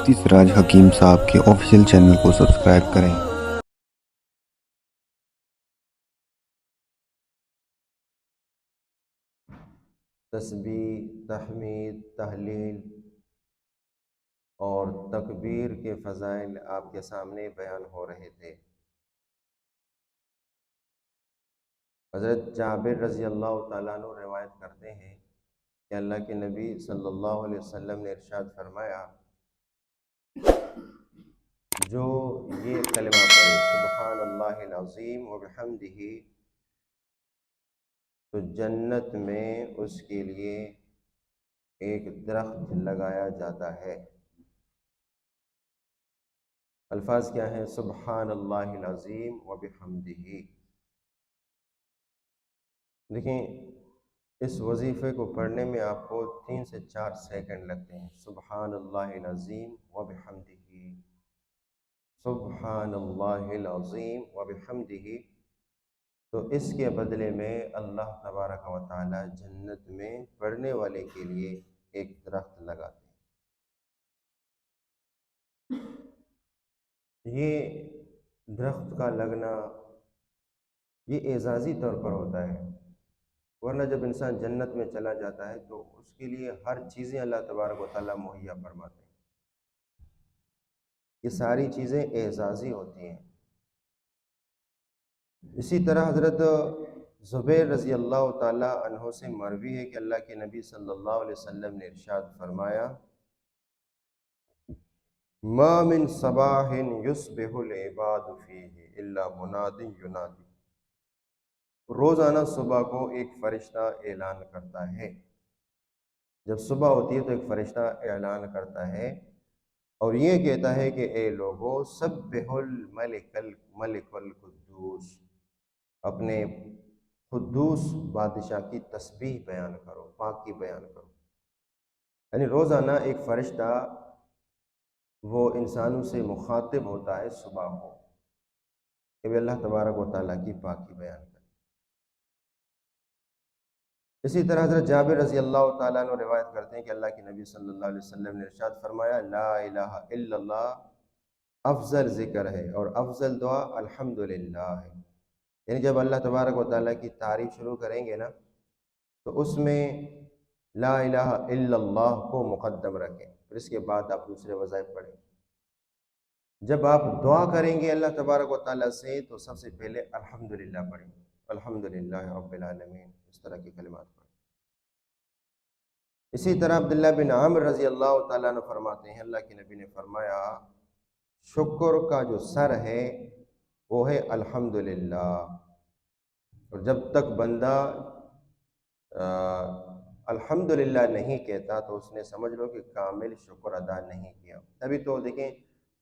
مفتی سراج حکیم صاحب کے آفیشیل چینل کو سبسکرائب کریں۔ تسبیح، تحمید، تہلیل اور تکبیر کے فضائل آپ کے سامنے بیان ہو رہے تھے۔ حضرت جابر رضی اللہ تعالیٰ عنہ روایت کرتے ہیں کہ اللہ کے نبی صلی اللہ علیہ وسلم نے ارشاد فرمایا، جو یہ کلمہ پڑھے سبحان اللہ العظیم وبحمدہ، تو جنت میں اس کے لیے ایک درخت لگایا جاتا ہے۔ الفاظ کیا ہیں؟ سبحان اللہ العظیم وبحمدہ۔ دیکھیں، اس وظیفے کو پڑھنے میں آپ کو 3 سے 4 سیکنڈ لگتے ہیں۔ سبحان اللہ العظیم وبحمدہ، سبحان اللہ العظیم وبحمدہ۔ تو اس کے بدلے میں اللہ تبارک و تعالی جنت میں پڑھنے والے کے لیے ایک درخت لگاتے ہیں۔ یہ درخت کا لگنا یہ اعزازی طور پر ہوتا ہے، ورنہ جب انسان جنت میں چلا جاتا ہے تو اس کے لیے ہر چیزیں اللہ تبارک و تعالیٰ مہیا فرماتے ہیں۔ یہ ساری چیزیں اعزازی ہوتی ہیں۔ اسی طرح حضرت زبیر رضی اللہ تعالیٰ عنہ سے مروی ہے کہ اللہ کے نبی صلی اللہ علیہ وسلم نے ارشاد فرمایا، ما من صباح یصبح العباد فیہ الا مناد ینادی۔ روزانہ صبح کو ایک فرشتہ اعلان کرتا ہے۔ جب صبح ہوتی ہے تو ایک فرشتہ اعلان کرتا ہے اور یہ کہتا ہے کہ اے لوگو سبحوا الملک القدوس، اپنے قدوس بادشاہ کی تسبیح بیان کرو، پاکی بیان کرو۔ یعنی روزانہ ایک فرشتہ وہ انسانوں سے مخاطب ہوتا ہے صبح کو کہ وہ اللہ تبارک و تعالیٰ کی پاکی بیان کرے۔ اسی طرح حضرت جابر رضی اللہ تعالیٰ عنہ روایت کرتے ہیں کہ اللہ کے نبی صلی اللہ علیہ وسلم نے ارشاد فرمایا، لا الہ الا اللہ افضل ذکر ہے اور افضل دعا الحمدللہ ہے۔ یعنی جب اللہ تبارک و تعالیٰ کی تعریف شروع کریں گے نا تو اس میں لا الہ الا اللہ کو مقدم رکھیں، پھر اس کے بعد آپ دوسرے وظائف پڑھیں۔ جب آپ دعا کریں گے اللہ تبارک و تعالیٰ سے تو سب سے پہلے الحمدللہ پڑھیں، الحمدللہ رب العالمین، اس طرح کی کلمات پڑھیں۔ اسی طرح عبداللہ بن عامر رضی اللہ تعالیٰ عنہ فرماتے ہیں، اللہ کے نبی نے فرمایا، شکر کا جو سر ہے وہ ہے الحمدللہ، اور جب تک بندہ الحمدللہ نہیں کہتا تو اس نے سمجھ لو کہ کامل شکر ادا نہیں کیا۔ تبھی تو دیکھیں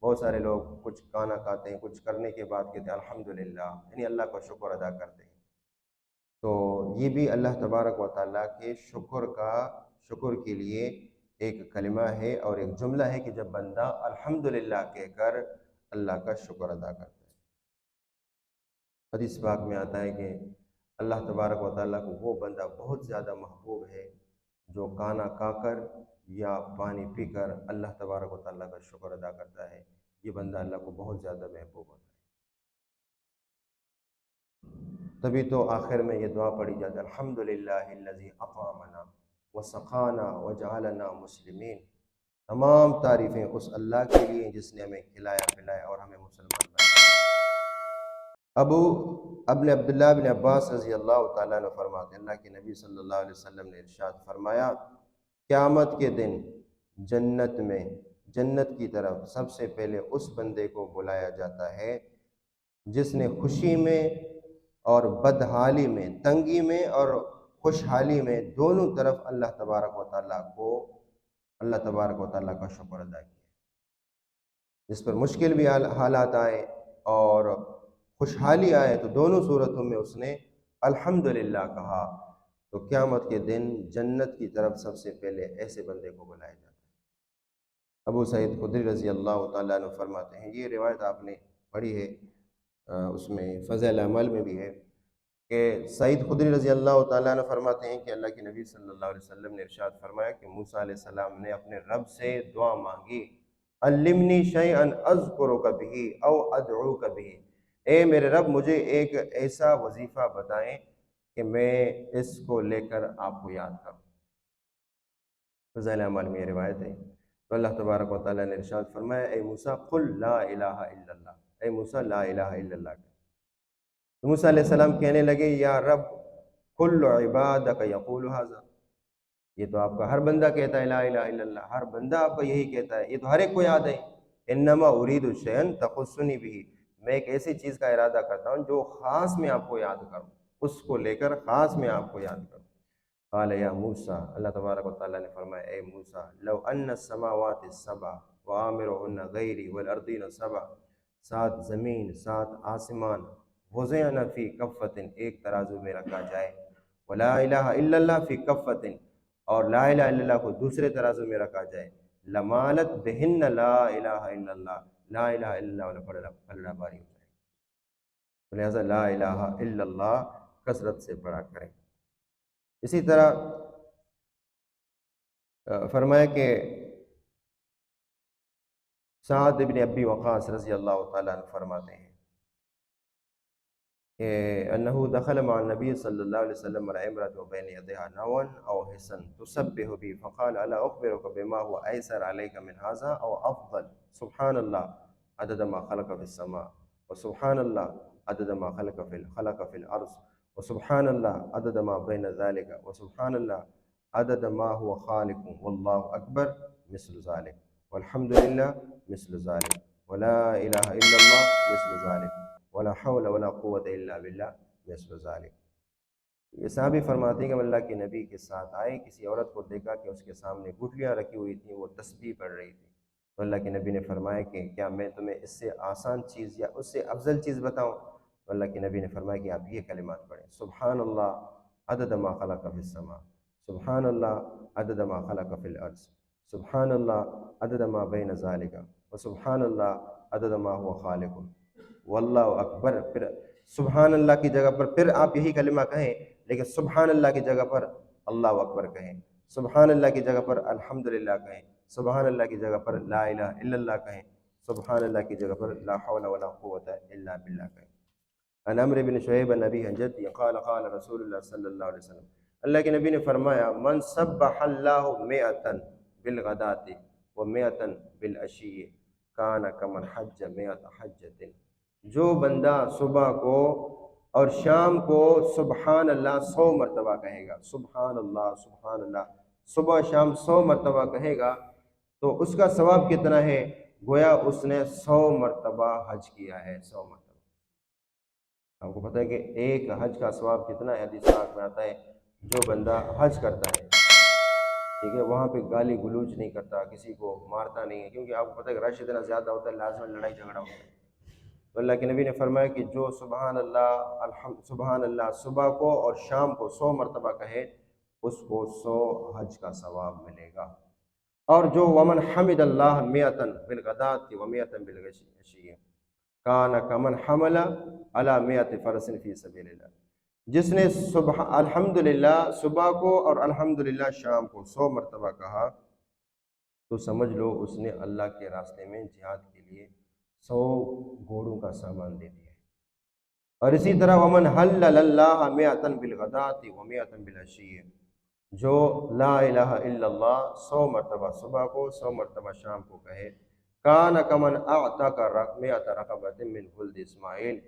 بہت سارے لوگ کچھ کھانا کھاتے ہیں، کچھ کرنے کے بعد کہتے ہیں الحمدللہ، یعنی اللہ کا شکر ادا کرتے ہیں۔ تو یہ بھی اللہ تبارک و تعالیٰ کے شکر کے لیے ایک کلمہ ہے اور ایک جملہ ہے کہ جب بندہ الحمدللہ کہہ کر اللہ کا شکر ادا کرتا ہے۔ حدیث پاک میں آتا ہے کہ اللہ تبارک و تعالیٰ کو وہ بندہ بہت زیادہ محبوب ہے جو کھانا کھا کر یا پانی پی کر اللہ تبارک و تعالیٰ کا شکر ادا کرتا ہے، یہ بندہ اللہ کو بہت زیادہ محبوب ہوتا ہے۔ تبھی تو آخر میں یہ دعا پڑھی جاتی ہے، الحمدللہ الذی اطعمنا وسقانا وجعلنا مسلمین۔ تمام تعریفیں اس اللہ کے لیے جس نے ہمیں کھلایا پلایا اور ہمیں مسلمان بنایا۔ ابن عبداللہ بن عباس رضی اللہ تعالیٰ عنہ فرماتے ہیں، اللہ کے نبی صلی اللہ علیہ وسلم نے ارشاد فرمایا، قیامت کے دن جنت میں جنت کی طرف سب سے پہلے اس بندے کو بلایا جاتا ہے جس نے خوشی میں اور بدحالی میں، تنگی میں اور خوشحالی میں دونوں طرف اللہ تبارک و تعالیٰ کا شکر ادا کیا، جس پر مشکل بھی حالات آئے اور خوشحالی آئے تو دونوں صورتوں میں اس نے الحمدللہ کہا، تو قیامت کے دن جنت کی طرف سب سے پہلے ایسے بندے کو بلایا جاتا ہے۔ ابو سعید خدری رضی اللہ تعالیٰ عنہ فرماتے ہیں، یہ روایت آپ نے پڑھی ہے، اس میں فضائل اعمال میں بھی ہے کہ سعید خدری رضی اللہ تعالیٰ عنہ فرماتے ہیں کہ اللہ کے نبی صلی اللہ علیہ وسلم نے ارشاد فرمایا کہ موسیٰ علیہ السلام نے اپنے رب سے دعا مانگی علمنی شیئا اذکرک بہ او ادعوک بہ، اے میرے رب مجھے ایک ایسا وظیفہ بتائیں کہ میں اس کو لے کر آپ کو یاد کروں۔ فضائل اعمال میں یہ روایت ہے۔ تو اللہ تبارک و تعالیٰ نے ارشاد فرمایا اے موسیٰ قل لا الہ الا اللہ، اے موسیٰ لا الہ الا اللہ۔ تو موسیٰ علیہ السلام کہنے لگے یا رب کل عبادک یقول ھذا، یہ تو آپ کا ہر بندہ کہتا ہے لا الہ الا اللہ، ہر بندہ آپ کا یہی کہتا ہے، یہ تو ہر ایک کو یاد ہے۔ انما ارید شیئا تخصنی بہ، میں ایک ایسی چیز کا ارادہ کرتا ہوں جو خاص میں آپ کو یاد کروں، اس کو لے کر خاص میں آپ کو یاد کروں۔ قال یا موسیٰ، اللہ تبارک و تعالیٰ نے فرمایا اے موسیٰ لو ان السماوات السبع وعامرهن غیری والارضین السبع، 7 زمین 7 آسمان وضعن فی کفۃ، ایک ترازو میں رکھا جائے، ولا الہ الا اللہ فی کفۃ، اور لا الہ الا اللہ کو دوسرے ترازو میں رکھا جائے، لمالت بہن لا الہ الا اللہ، لا الہ الا اللہ پلڑا باری ہو جائے، لہذا لا الہ الا اللہ کثرت سے پڑھا کریں۔ اسی طرح فرمایا کہ سعد بن ابی وقاص رضی اللہ تعالیٰ عنہ فرماتے ہیں کہ انہو دخل مع النبی صلی اللہ علیہ وسلم على امرأة بین یدیہا نوا او حسن تسبح بھی فقال الا اخبرک بما هو ایسر علیک من هذا او افضل، سبحان اللہ عدد ما خلق في السماء، وسبحان اللہ عدد ما خلق في الارض، وسبحان اللہ عدد ما بین ذلك، وسبحان اللہ عدد ما هو خالق، واللہ اکبر مثل ذلك، والحمد للہ مثل ذلك، ولا الہ الا اللہ مثل ذلك، ولا حول ولا قوت الا باللہ مثل ذلك۔ یہ صحابی فرماتے ہیں کہ ہم اللہ کے نبی کے ساتھ آئے، کسی عورت کو دیکھا کہ اس کے سامنے گٹھلیاں رکھی ہوئی تھیں، وہ تسبیح پڑھ رہی تھی، تو اللہ کے نبی نے فرمایا کہ کیا میں تمہیں اس سے آسان چیز یا اس سے افضل چیز بتاؤں؟ تو اللہ کے نبی نے فرمایا کہ آپ یہ کلمات پڑھیں، سبحان اللہ عدد ما خلق فی السماء، سبحان اللہ عدد ما خلق فی الارض، سبحان اللہ عدد ما بین ذالک، وسبحان اللہ عدد ما هو خالق، واللہ اکبر۔ پھر سبحان اللہ کی جگہ پر پھر آپ یہی کلمہ کہیں، لیکن سبحان اللہ کی جگہ پر اللہ اکبر کہیں، سبحان اللہ کی جگہ پر الحمدللہ کہیں، سبحان اللہ کی جگہ پر لا الہ الا اللہ کہیں، سبحان اللہ کی جگہ پر لا حول ولا قوت الا باللہ کہیں۔ عن عمرو بن شعیب عن ابی عن جدی قال قال رسول اللہ صلی اللہ علیہ وسلم، اللہ کے نبی نے فرمایا من سبح اللہ مئۃ بالغداۃ ومئۃ بالعشی کان کمن حج مئۃ حجۃ، جو بندہ صبح کو اور شام کو سبحان اللہ 100 مرتبہ کہے گا، سبحان اللہ صبح شام 100 مرتبہ کہے گا تو اس کا ثواب کتنا ہے؟ گویا اس نے 100 مرتبہ حج کیا ہے، 100 مرتبہ۔ آپ کو پتہ ہے کہ ایک حج کا ثواب کتنا ہے؟ حدیث پاک میں آتا ہے جو بندہ حج کرتا ہے، ٹھیک ہے، وہاں پہ گالی گلوچ نہیں کرتا، کسی کو مارتا نہیں ہے، کیونکہ آپ کو پتہ ہے کہ رش اتنا زیادہ ہوتا ہے، لازماً لڑائی جھگڑا ہوتا ہے۔ تو اللہ کے نبی نے فرمایا کہ جو سبحان اللہ صبح کو اور شام کو 100 مرتبہ کہے اس کو 100 حج کا ثواب ملے گا۔ اور جو ومن حمد اللہ مئۃ بالغداۃ ومئۃ بالعشی کان کمن حمل علی مئۃ فرس فی سبیل اللہ، جس نے الحمدللہ صبح کو اور الحمدللہ شام کو 100 مرتبہ کہا تو سمجھ لو اس نے اللہ کے راستے میں جہاد کے لیے 100 گھوڑوں کا سامان دے دیا ہے۔ اور اسی طرح ومن حلل اللہ مئۃ بالغداۃ ومئۃ بالعشی، جو لا الہ الا اللہ 100 مرتبہ صبح کو 100 مرتبہ شام کو کہے، کان کمن اعتق مئۃ رقبۃ من ولد اسماعیل،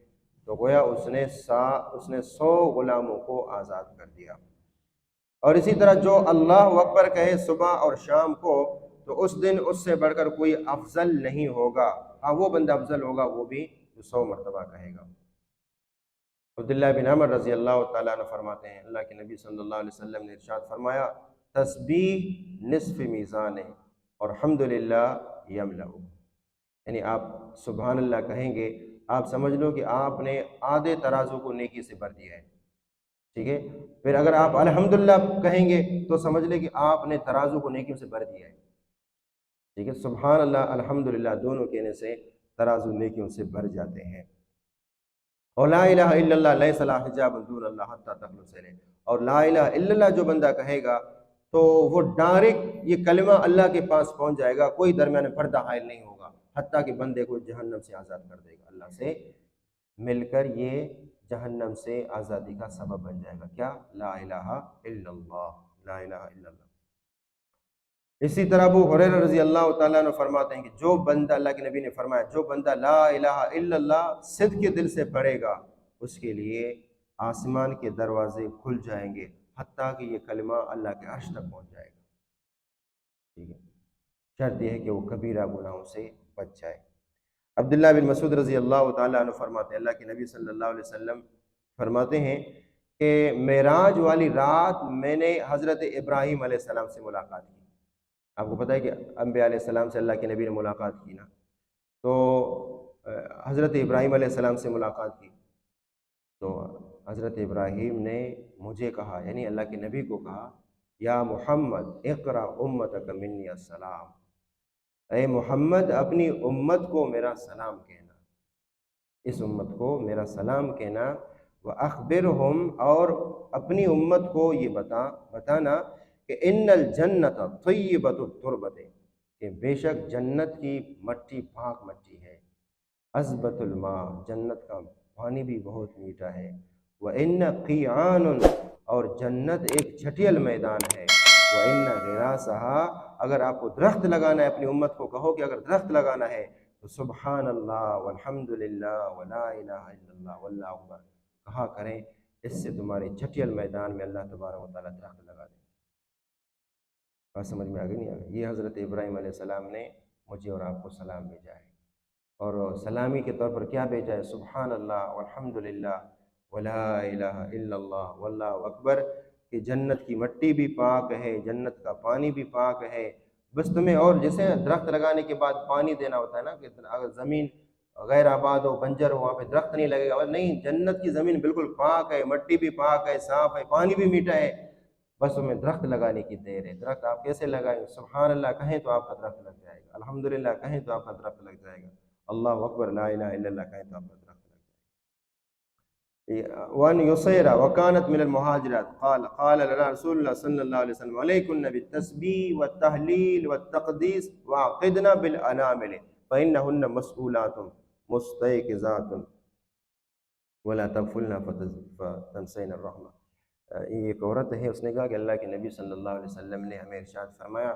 تو گویا اس نے 100 غلاموں کو آزاد کر دیا۔ اور اسی طرح جو اللہ اکبر کہے صبح اور شام کو تو اس دن اس سے بڑھ کر کوئی افضل نہیں ہوگا، ہاں وہ بندہ افضل ہوگا وہ بھی جو 100 مرتبہ کہے گا۔ عبداللہ بن عمر رضی اللہ تعالیٰ عنہ فرماتے ہیں اللہ کے نبی صلی اللہ علیہ وسلم نے ارشاد فرمایا تسبیح نصف میزان ہے اور الحمدللہ یملأ، یعنی آپ سبحان اللہ کہیں گے آپ سمجھ لو کہ آپ نے آدھے ترازو کو نیکی سے بھر دیا ہے، ٹھیک ہے۔ پھر اگر آپ الحمدللہ کہیں گے تو سمجھ لیں کہ آپ نے ترازو کو نیکیوں سے بھر دیا ہے، ٹھیک ہے۔ سبحان اللہ الحمدللہ دونوں کہنے سے ترازو نیکیوں سے بھر جاتے ہیں۔ اور لا الہ الا اللہ لیس لہا حجاب دون اللہ حتی تخلص الیہ، اور لا الہ الا اللہ جو بندہ کہے گا تو وہ ڈائریکٹ یہ کلمہ اللہ کے پاس پہنچ جائے گا، کوئی درمیان میں پردہ حائل نہیں ہوگا، حتیٰ کہ بندے کو جہنم سے آزاد کر دے گا، اللہ سے مل کر یہ جہنم سے آزادی کا سبب بن جائے گا۔ کیا؟ لا الہ الا اللہ، لا الہ الا اللہ۔ اسی طرح ابو ہریرہ رضی اللہ تعالیٰ عنہ فرماتے ہیں کہ جو بندہ، اللہ کے نبی نے فرمایا، جو بندہ لا الہ الا اللہ صدق کے دل سے پڑھے گا، اس کے لیے آسمان کے دروازے کھل جائیں گے، حتیٰ کہ یہ کلمہ اللہ کے عرش تک پہنچ جائے گا۔ ٹھیک ہے، شرط یہ ہے کہ وہ کبیرہ گناہوں سے بچ جائے۔ عبداللہ بن مسعود رضی اللہ تعالیٰ عنہ فرماتے ہیں، اللہ کے نبی صلی اللہ علیہ وسلم فرماتے ہیں کہ معراج والی رات میں نے حضرت ابراہیم علیہ السلام سے ملاقات کی۔ آپ کو پتہ ہے کہ انبیاء علیہ السلام سے اللہ کے نبی نے ملاقات کی نا، تو حضرت ابراہیم علیہ السلام سے ملاقات کی تو حضرت ابراہیم نے مجھے کہا، یعنی اللہ کے نبی کو کہا، یا محمد اقرا امتک منی السلام، اے محمد اپنی امت کو میرا سلام کہنا، اس امت کو میرا سلام کہنا، وَأَخْبِرْهُمْ، اور اپنی امت کو یہ بتانا کہ ان الجنت طیبۃ التربۃ، کہ بے شک جنت کی مٹی پاک مٹی ہے، عذبۃ الماء، جنت کا پانی بھی بہت میٹھا ہے، وَإِنَّ قِيعَانٌ، اور جنت ایک چھٹیل میدان ہے، وَإِنَّ غِرَاسَهَا، اگر آپ کو درخت لگانا ہے، اپنی امت کو کہو کہ اگر درخت لگانا ہے تو سبحان اللہ والحمد للہ ولا الہ الا اللہ واللہ اکبر کہا کریں، اس سے تمہارے چھٹیل میدان میں اللہ تبارک و تعالیٰ درخت لگا دیں۔ بات سمجھ میں آگے نہیں آ گئی؟ یہ حضرت ابراہیم علیہ السلام نے مجھے اور آپ کو سلام بھیجا ہے، اور سلامی کے طور پر کیا بھیجا ہے؟ سبحان اللہ والحمد للہ ولا الہ الا اللہ واللہ اکبر، کہ جنت کی مٹی بھی پاک ہے، جنت کا پانی بھی پاک ہے، بس تمہیں، اور جیسے درخت لگانے کے بعد پانی دینا ہوتا ہے نا، کہ اگر زمین غیر آباد ہو، بنجر ہو، وہاں پہ درخت نہیں لگے گا، اور نہیں، جنت کی زمین بالکل پاک ہے، مٹی بھی پاک ہے، صاف ہے، پانی بھی میٹھا ہے، بس تمہیں درخت لگانے کی دیر ہے۔ درخت آپ کیسے لگائیں گے؟ سبحان اللہ کہیں تو آپ کا درخت لگ جائے گا، الحمدللہ کہیں تو آپ کا درخت لگ جائے گا، اللہ اکبر لا الہ الا اللہ کہیں تو آپ کا درخت لگ جائے گا۔ وان یسیرہ وکانت من المہاجرات قال لنا رسول اللہ صلی اللہ علیہ وسلم علیکن بالتسبیح والتہلیل والتقدیس وعقدنا بالانامل فانہن مسئولات مستيقظات ولا تغفلن فتنسین الرحمہ۔ یہ ایک عورت ہے، اس نے کہا کہ اللہ کے نبی صلی اللہ علیہ وسلم نے ہمیں ارشاد فرمایا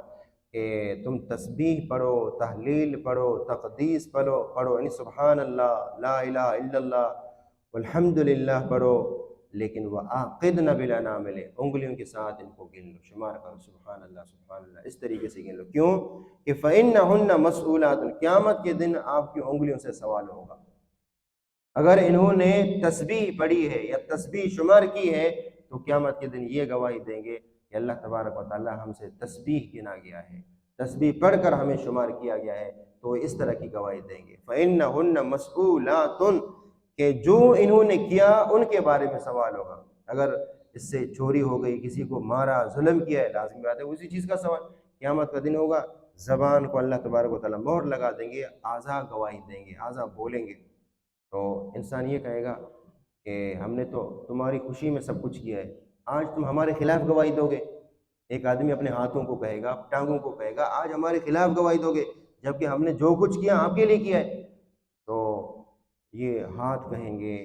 کہ تم تسبیح پڑھو، تہلیل پڑھو، تقدیس پڑھو، یعنی سبحان اللہ، لا الہ الا اللہ والحمد للہ پڑھو، لیکن وَعَاقِدْنَ بِالْأَنَامِلِ، انگلیوں کے ساتھ ان کو گن لو، شمار کرو، سبحان اللہ سبحان اللہ، اس طریقے سے گن لو۔ کیوں؟ کہ فَإِنَّهُنَّ مَسْئُولَاتٌ، قیامت کے دن آپ کی انگلیوں سے سوال ہوگا۔ اگر انہوں نے تسبیح پڑھی ہے یا تسبیح شمار کی ہے تو قیامت کے دن یہ گواہی دیں گے کہ اللہ تبارک و تعالی ہم سے تسبیح گنا گیا ہے، تسبیح پڑھ کر ہمیں شمار کیا گیا ہے، تو اس طرح کی گواہی دیں گے۔ فَإِنَّهُنَّ مَسْئُولَاتٌ، کہ جو انہوں نے کیا ان کے بارے میں سوال ہوگا۔ اگر اس سے چوری ہو گئی، کسی کو مارا، ظلم کیا ہے، لازمی بات ہے اسی چیز کا سوال قیامت کا دن ہوگا۔ زبان کو اللہ تبارک و تعالیٰ مہر لگا دیں گے، اعضاء گواہی دیں گے، اعضاء بولیں گے، تو انسان یہ کہے گا کہ ہم نے تو تمہاری خوشی میں سب کچھ کیا ہے، آج تم ہمارے خلاف گواہی دو گے۔ ایک آدمی اپنے ہاتھوں کو کہے گا، ٹانگوں کو کہے گا، آج ہمارے خلاف گواہی دو گے، جبکہ ہم نے جو کچھ کیا آپ کے لیے کیا ہے۔ تو یہ ہاتھ کہیں گے،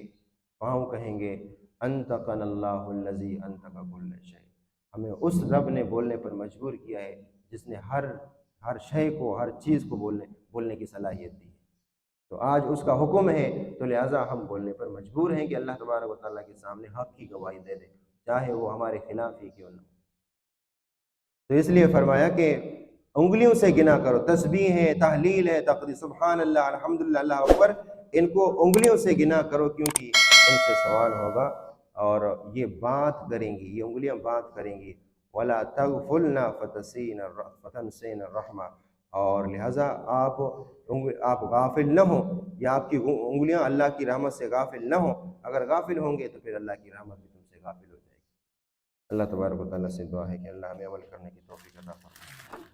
پاؤں کہیں گے، انطقنا اللہ الذی انطق کل شیء، ہمیں اس رب نے بولنے پر مجبور کیا ہے جس نے ہر شے کو، ہر چیز کو بولنے کی صلاحیت دی ہے۔ تو آج اس کا حکم ہے، تو لہٰذا ہم بولنے پر مجبور ہیں کہ اللہ تبارک و تعالیٰ کے سامنے حق کی گواہی دے دیں، چاہے وہ ہمارے خلاف ہی کیوں نہ ہو۔ تو اس لیے فرمایا کہ انگلیوں سے گنا کرو، تسبیح ہے، تحلیل ہے، تقدیس، سبحان اللہ، الحمدللہ، اللہ اکبر، ان کو انگلیوں سے گنا کرو، کیونکہ ان سے سوال ہوگا اور یہ بات کریں گی، یہ انگلیاں بات کریں گی۔ وَلَا تَغْفُلْنَا فَتَنْسَيْنَ الرَّحْمَةَ، اور لہٰذا آپ غافل نہ ہوں، یا آپ کی انگلیاں اللہ کی رحمت سے غافل نہ ہوں۔ اگر غافل ہوں گے تو پھر اللہ کی رحمت بھی تم سے غافل ہو جائے گی۔ اللہ تبارک و تعالیٰ سے دعا ہے کہ اللہ ہمیں عمل کرنے کی توفیق عطا فرمائے۔